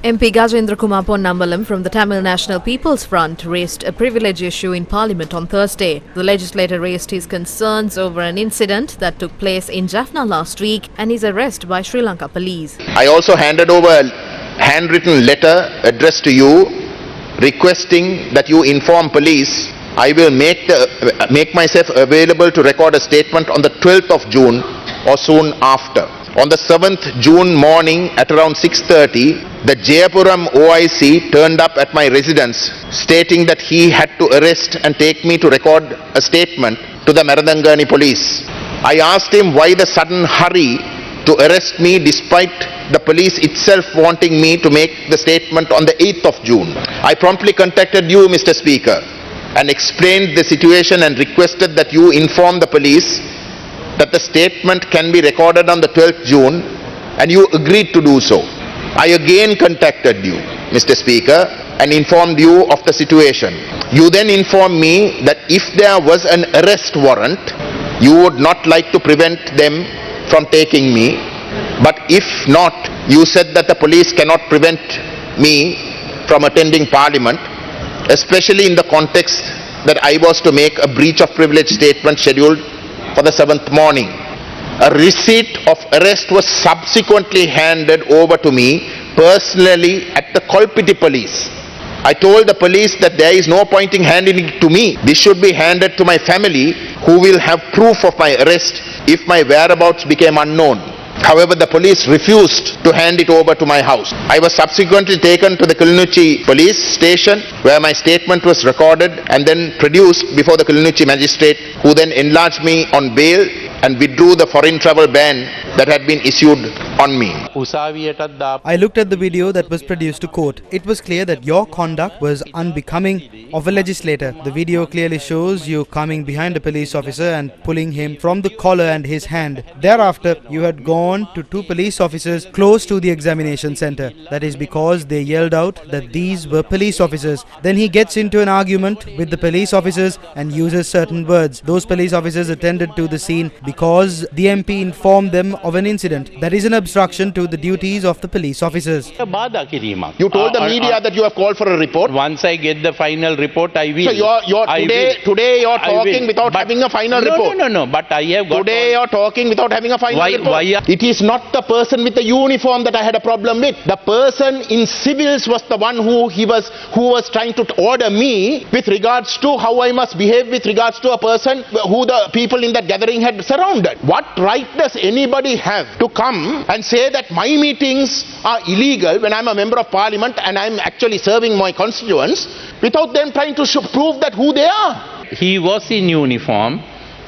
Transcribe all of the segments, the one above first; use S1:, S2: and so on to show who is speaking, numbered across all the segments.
S1: MP Gajendrakumar Ponnambalam from the Tamil National People's Front raised a privilege issue in Parliament on Thursday. The legislator raised his concerns over an incident that took place in Jaffna last week and his arrest by Sri Lanka police.
S2: I also handed over a handwritten letter addressed to you requesting that you inform police. I will make myself available to record a statement on the 12th of June or soon after. On the 7th June morning at around 6:30, the Jayapuram OIC turned up at my residence stating that he had to arrest and take me to record a statement to the Maradangani police. I asked him why the sudden hurry to arrest me despite the police itself wanting me to make the statement on the 8th of June. I promptly contacted you, Mr. Speaker, and explained the situation and requested that you inform the police that the statement can be recorded on the 12th June, and you agreed to do so. I again contacted you, Mr. Speaker, and informed you of the situation. You then informed me that if there was an arrest warrant, you would not like to prevent them from taking me, but if not, you said that the police cannot prevent me from attending Parliament, especially in the context that I was to make a breach of privilege statement scheduled for the 7th morning. A receipt of arrest was subsequently handed over to me personally at the Kolpiti police. I told the police that there is no point in handing it to me. This should be handed to my family, who will have proof of my arrest if my whereabouts became unknown. However, the police refused to hand it over to my house. I was subsequently taken to the Kilinochchi police station where my statement was recorded and then produced before the Kilinochchi magistrate, who then enlarged me on bail and withdrew the foreign travel ban that had been issued on me.
S3: I looked at the video that was produced to court. It was clear that your conduct was unbecoming of a legislator. The video clearly shows you coming behind a police officer and pulling him from the collar and his hand. Thereafter, you had gone to two police officers close to the examination center. That is because they yelled out that these were police officers. Then he gets into an argument with the police officers and uses certain words. Those police officers attended to the scene because the MP informed them of an incident. That is an obstruction to the duties of the police officers.
S2: You told the media that you have called for a report.
S4: Once I get the final report, I will.
S2: So today you're talking without having a final report.
S4: No. But I have got.
S2: Today you're talking without having a final report. It is not the person with the uniform that I had a problem with. The person in civils was the one who was trying to order me with regards to how I must behave with regards to a person who the people in that gathering had surrounded. What right does anybody have to come and say that my meetings are illegal when I'm a member of Parliament and I'm actually serving my constituents without them trying to prove that who they are?
S4: He was in uniform,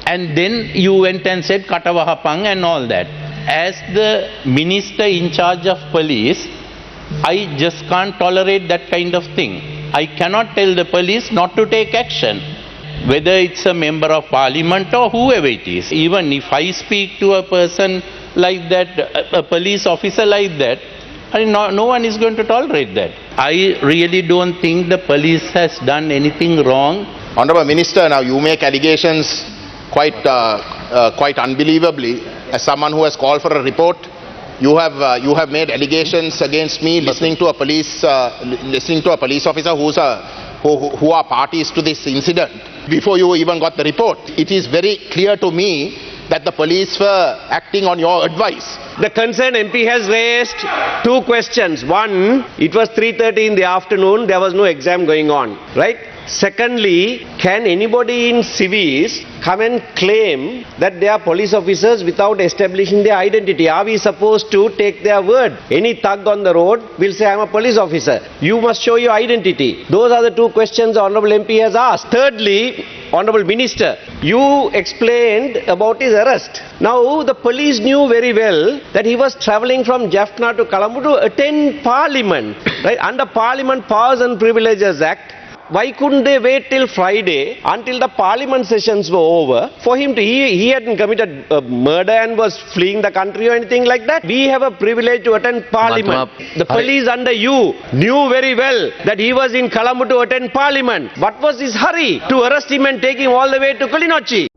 S4: and then you went and said Katavahapang and all that. As the minister in charge of police, I just can't tolerate that kind of thing. I cannot tell the police not to take action, whether it's a member of Parliament or whoever it is. Even if I speak to a person like that, a police officer like that, no one is going to tolerate that. I really don't think the police has done anything wrong.
S2: Honourable Minister, now you make allegations quite unbelievably. As someone who has called for a report, you have made allegations against me listening to a police officer who are parties to this incident before you even got the report. It is very clear to me that the police were acting on your advice.
S5: The concerned MP has raised two questions. One, it was 3:30 in the afternoon, there was no exam going on, right? Secondly, can anybody in civis come and claim that they are police officers without establishing their identity? Are we supposed to take their word? Any thug on the road will say, I'm a police officer. You must show your identity. Those are the two questions the Honourable MP has asked. Thirdly, Honourable Minister, you explained about his arrest. Now, the police knew very well that he was travelling from Jaffna to Colombo to attend Parliament, right? Under Parliament Powers and Privileges Act. Why couldn't they wait till Friday until the Parliament sessions were over for him to, he hadn't committed a murder and was fleeing the country or anything like that. We have a privilege to attend Parliament. The police under you knew very well that he was in Colombo to attend Parliament. What was his hurry to arrest him and take him all the way to Kilinochchi?